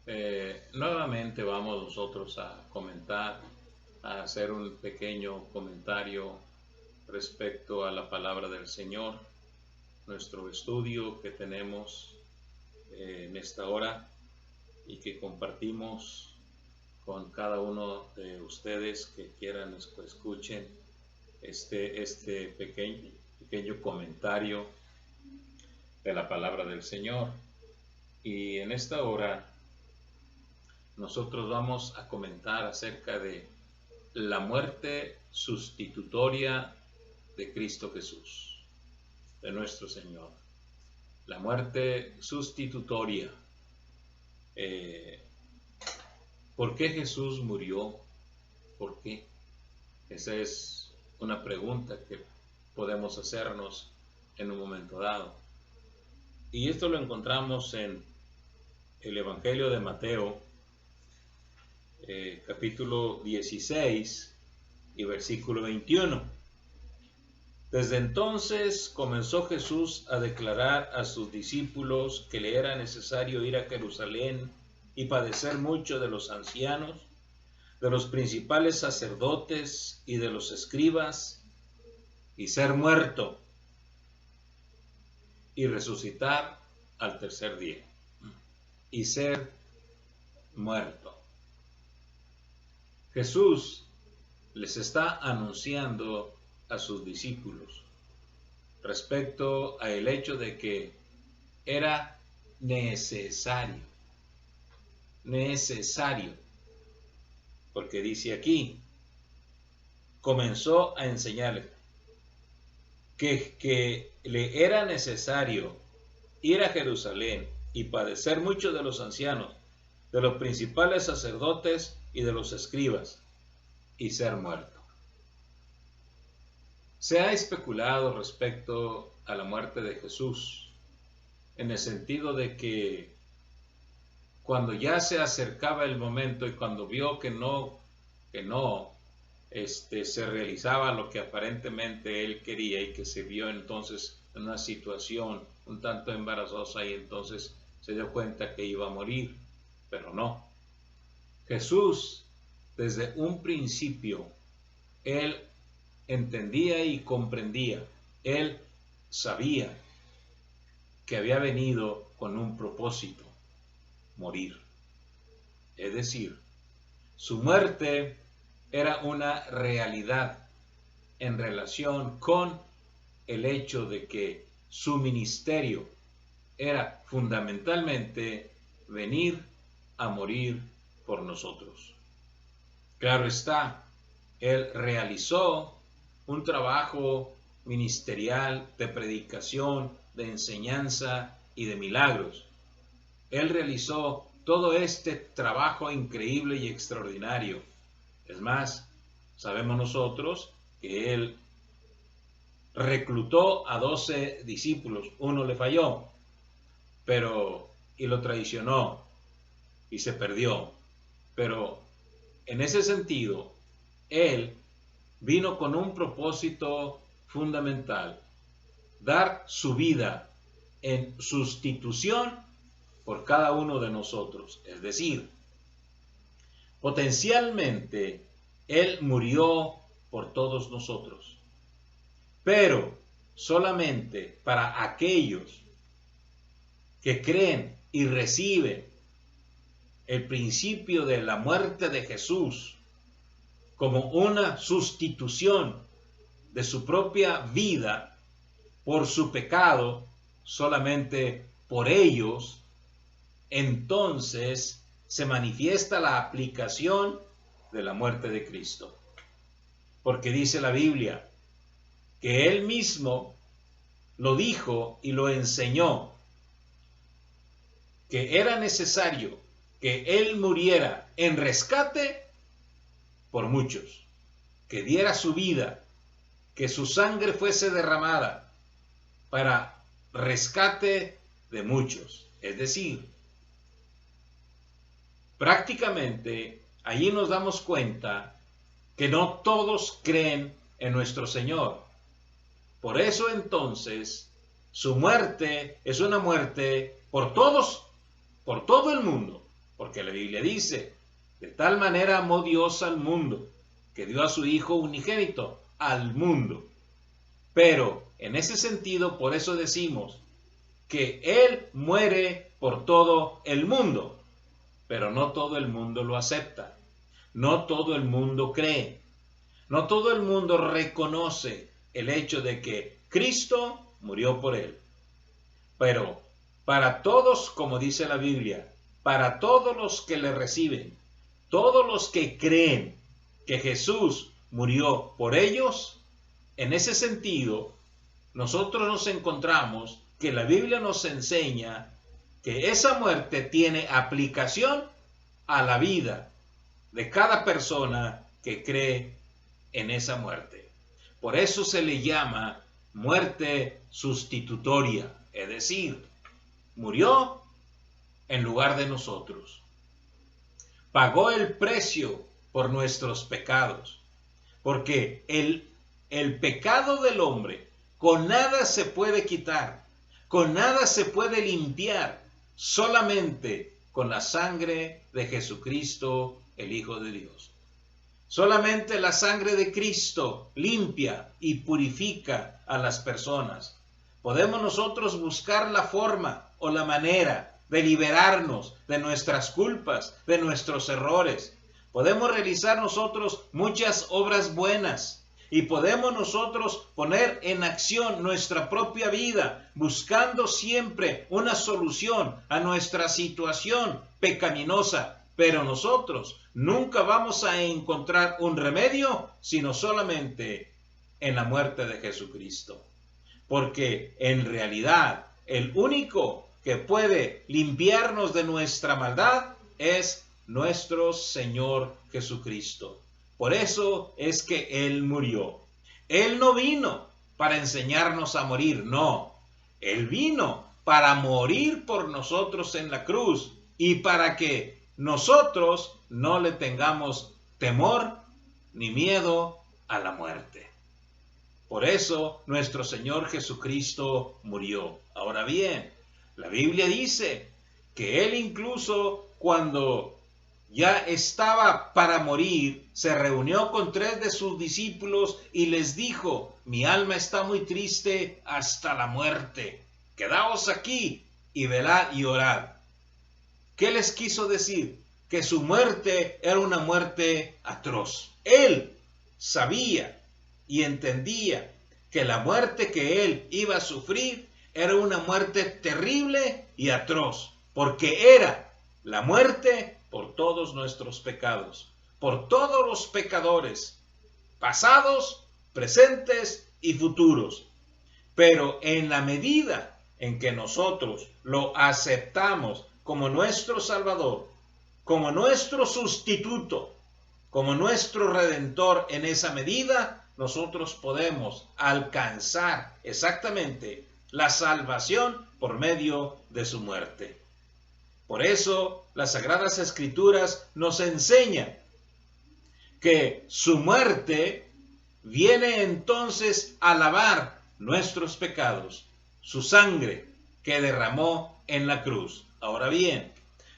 Nuevamente vamos nosotros a comentar, a hacer un pequeño comentario respecto a la palabra del Señor, nuestro estudio que tenemos en esta hora y que compartimos con cada uno de ustedes que quieran escuchen este pequeño comentario de la palabra del Señor. Y en esta hora nosotros vamos a comentar acerca de la muerte sustitutoria de Cristo Jesús, de nuestro Señor. La muerte sustitutoria. ¿Por qué Jesús murió? ¿Por qué? Esa es una pregunta que podemos hacernos en un momento dado. Y esto lo encontramos en el Evangelio de Mateo, capítulo 16 y versículo 21. Desde entonces comenzó Jesús a declarar a sus discípulos que le era necesario ir a Jerusalén y padecer mucho de los ancianos, de los principales sacerdotes y de los escribas, y ser muerto y resucitar al tercer día. Y ser muerto. Jesús les está anunciando a sus discípulos respecto al hecho de que era necesario, porque dice aquí, comenzó a enseñarles que le era necesario ir a Jerusalén y padecer mucho de los ancianos, de los principales sacerdotes y de los escribas, y ser muerto. Se ha especulado respecto a la muerte de Jesús, en el sentido de que cuando ya se acercaba el momento y cuando vio que no se realizaba lo que aparentemente él quería y que se vio entonces en una situación un tanto embarazosa y entonces se dio cuenta que iba a morir, pero no. Jesús, desde un principio, él entendía y comprendía, él sabía que había venido con un propósito, morir. Es decir, su muerte era una realidad en relación con el hecho de que su ministerio era fundamentalmente venir a morir por nosotros. Claro está, él realizó un trabajo ministerial de predicación, de enseñanza y de milagros. Él realizó todo este trabajo increíble y extraordinario. Es más, sabemos nosotros que él reclutó a 12 discípulos, uno le falló, y lo traicionó y se perdió. Pero en ese sentido, él vino con un propósito fundamental, dar su vida en sustitución por cada uno de nosotros. Es decir, potencialmente, él murió por todos nosotros, pero solamente para aquellos que creen y reciben el principio de la muerte de Jesús como una sustitución de su propia vida por su pecado, solamente por ellos, entonces se manifiesta la aplicación de la muerte de Cristo. Porque dice la Biblia que él mismo lo dijo y lo enseñó, que era necesario que él muriera en rescate por muchos, que diera su vida, que su sangre fuese derramada para rescate de muchos. Es decir, prácticamente allí nos damos cuenta que no todos creen en nuestro Señor. Por eso entonces su muerte es una muerte por todos, por todo el mundo. porque la Biblia dice, de tal manera amó Dios al mundo, que dio a su Hijo unigénito al mundo. Pero en ese sentido, por eso decimos que Él muere por todo el mundo, pero no todo el mundo lo acepta, no todo el mundo cree, no todo el mundo reconoce el hecho de que Cristo murió por él. Pero para todos, como dice la Biblia, para todos los que le reciben, todos los que creen que Jesús murió por ellos, en ese sentido, nosotros nos encontramos que la Biblia nos enseña que esa muerte tiene aplicación a la vida de cada persona que cree en esa muerte. Por eso se le llama muerte sustitutoria, es decir, murió en lugar de nosotros. Pagó el precio por nuestros pecados, porque el pecado del hombre con nada se puede quitar, con nada se puede limpiar, solamente con la sangre de Jesucristo, el Hijo de Dios. Solamente la sangre de Cristo limpia y purifica a las personas. Podemos nosotros buscar la forma o la manera de liberarnos de nuestras culpas, de nuestros errores. Podemos realizar nosotros muchas obras buenas y podemos nosotros poner en acción nuestra propia vida, buscando siempre una solución a nuestra situación pecaminosa. Pero nosotros nunca vamos a encontrar un remedio, sino solamente en la muerte de Jesucristo. Porque en realidad el único que puede limpiarnos de nuestra maldad es nuestro Señor Jesucristo. Por eso es que Él murió. Él no vino para enseñarnos a morir, no. Él vino para morir por nosotros en la cruz y para que nosotros no le tengamos temor ni miedo a la muerte. Por eso nuestro Señor Jesucristo murió. Ahora bien, la Biblia dice que Él incluso cuando ya estaba para morir, se reunió con 3 de sus discípulos y les dijo, mi alma está muy triste hasta la muerte. Quedaos aquí y velad y orad. ¿Qué les quiso decir? Que su muerte era una muerte atroz. Él sabía y entendía que la muerte que él iba a sufrir era una muerte terrible y atroz, porque era la muerte por todos nuestros pecados, por todos los pecadores, pasados, presentes y futuros. Pero en la medida en que nosotros lo aceptamos como nuestro Salvador, como nuestro sustituto, como nuestro Redentor, en esa medida nosotros podemos alcanzar exactamente la salvación por medio de su muerte. Por eso las Sagradas Escrituras nos enseñan que su muerte viene entonces a lavar nuestros pecados, su sangre que derramó en la cruz. Ahora bien,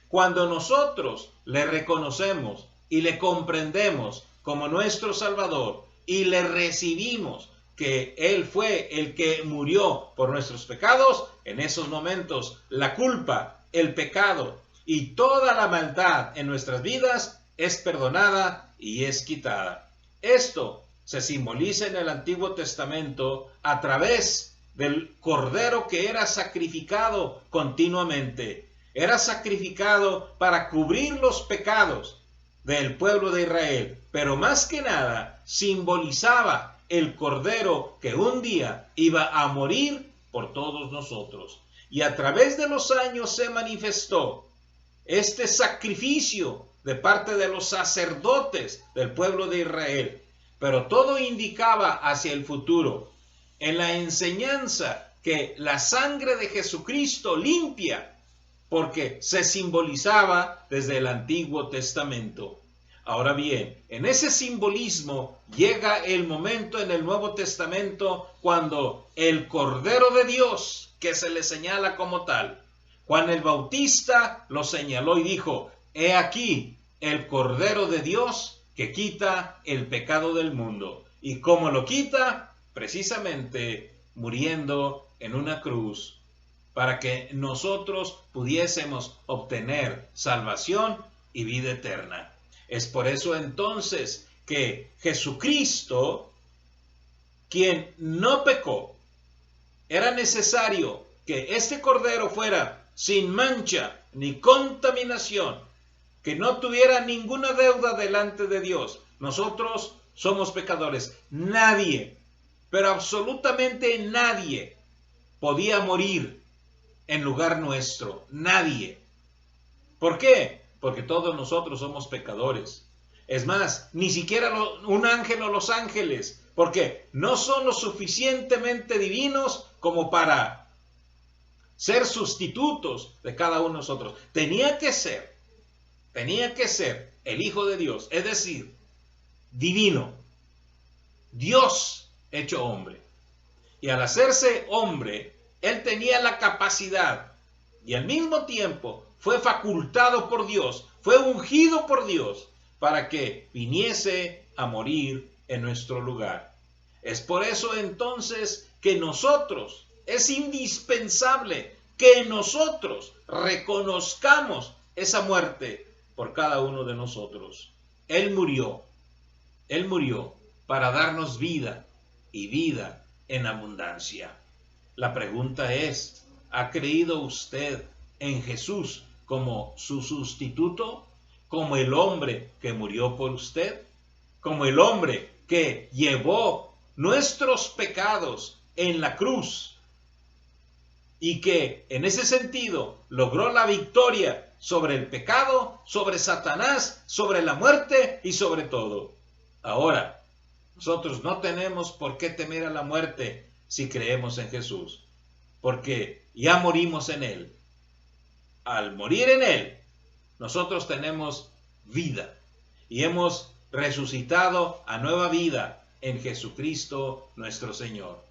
cuando nosotros le reconocemos y le comprendemos como nuestro Salvador y le recibimos que Él fue el que murió por nuestros pecados, en esos momentos la culpa, el pecado y toda la maldad en nuestras vidas es perdonada y es quitada. Esto se simboliza en el Antiguo Testamento a través del Cordero que era sacrificado continuamente. Era sacrificado para cubrir los pecados del pueblo de Israel, pero más que nada simbolizaba el Cordero que un día iba a morir por todos nosotros. Y a través de los años se manifestó este sacrificio de parte de los sacerdotes del pueblo de Israel, pero todo indicaba hacia el futuro, en la enseñanza que la sangre de Jesucristo limpia, porque se simbolizaba desde el Antiguo Testamento. Ahora bien, en ese simbolismo llega el momento en el Nuevo Testamento cuando el Cordero de Dios, que se le señala como tal, Juan el Bautista lo señaló y dijo, he aquí el Cordero de Dios que quita el pecado del mundo. ¿Y cómo lo quita? Precisamente muriendo en una cruz para que nosotros pudiésemos obtener salvación y vida eterna. Es por eso entonces que Jesucristo, quien no pecó, era necesario que este Cordero fuera sin mancha ni contaminación, que no tuviera ninguna deuda delante de Dios. Nosotros somos pecadores. Nadie, pero absolutamente nadie, podía morir en lugar nuestro. Nadie. ¿Por qué? Porque todos nosotros somos pecadores. Es más, ni siquiera un ángel o los ángeles, porque no son lo suficientemente divinos como para ser sustitutos de cada uno de nosotros. Tenía que ser el Hijo de Dios, es decir, divino, Dios hecho hombre. Y al hacerse hombre, él tenía la capacidad y al mismo tiempo fue facultado por Dios, fue ungido por Dios para que viniese a morir en nuestro lugar. Es por eso entonces que nosotros, es indispensable que nosotros reconozcamos esa muerte por cada uno de nosotros. Él murió para darnos vida y vida en abundancia. La pregunta es, ¿ha creído usted en Jesús como su sustituto? ¿Como el hombre que murió por usted? ¿Como el hombre que llevó nuestros pecados en la cruz y que en ese sentido logró la victoria sobre el pecado, sobre Satanás, sobre la muerte y sobre todo? Ahora, nosotros no tenemos por qué temer a la muerte si creemos en Jesús, porque ya morimos en Él. Al morir en Él, nosotros tenemos vida y hemos resucitado a nueva vida en Jesucristo nuestro Señor.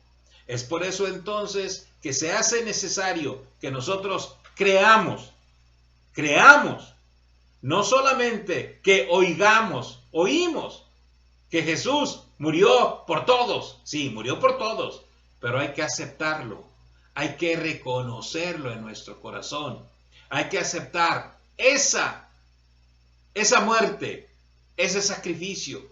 Es por eso entonces que se hace necesario que nosotros creamos, no solamente que oímos que Jesús murió por todos. Sí, murió por todos, pero hay que aceptarlo, hay que reconocerlo en nuestro corazón, hay que aceptar esa muerte, ese sacrificio.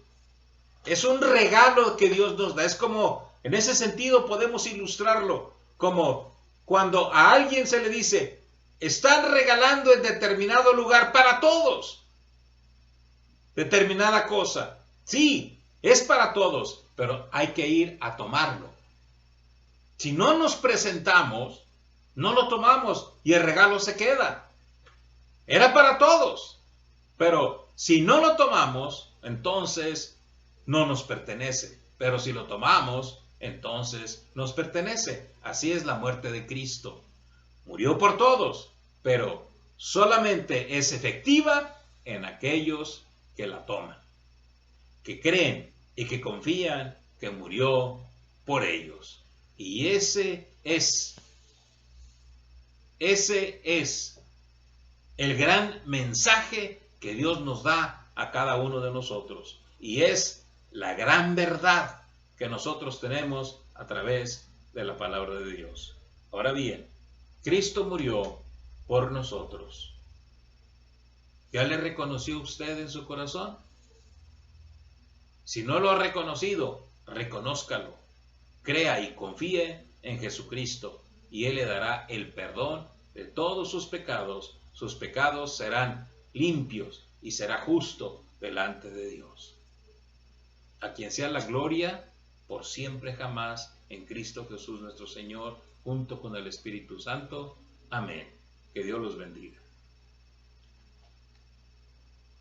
Es un regalo que Dios nos da. Es como, en ese sentido podemos ilustrarlo, como cuando a alguien se le dice, están regalando en determinado lugar para todos determinada cosa. Sí, es para todos, pero hay que ir a tomarlo. Si no nos presentamos, no lo tomamos y el regalo se queda. Era para todos, pero si no lo tomamos, entonces no nos pertenece. Pero si lo tomamos, entonces nos pertenece. Así es la muerte de Cristo. Murió por todos, pero solamente es efectiva en aquellos que la toman, que creen y que confían que murió por ellos. Y ese es el gran mensaje que Dios nos da a cada uno de nosotros. Y es la gran verdad que nosotros tenemos a través de la palabra de Dios. Ahora bien, Cristo murió por nosotros. ¿Ya le reconoció usted en su corazón? Si no lo ha reconocido, reconózcalo. Crea y confíe en Jesucristo y Él le dará el perdón de todos sus pecados. Sus pecados serán limpios y será justo delante de Dios. A quien sea la gloria por siempre jamás en Cristo Jesús nuestro Señor, junto con el Espíritu Santo. Amén. Que Dios los bendiga.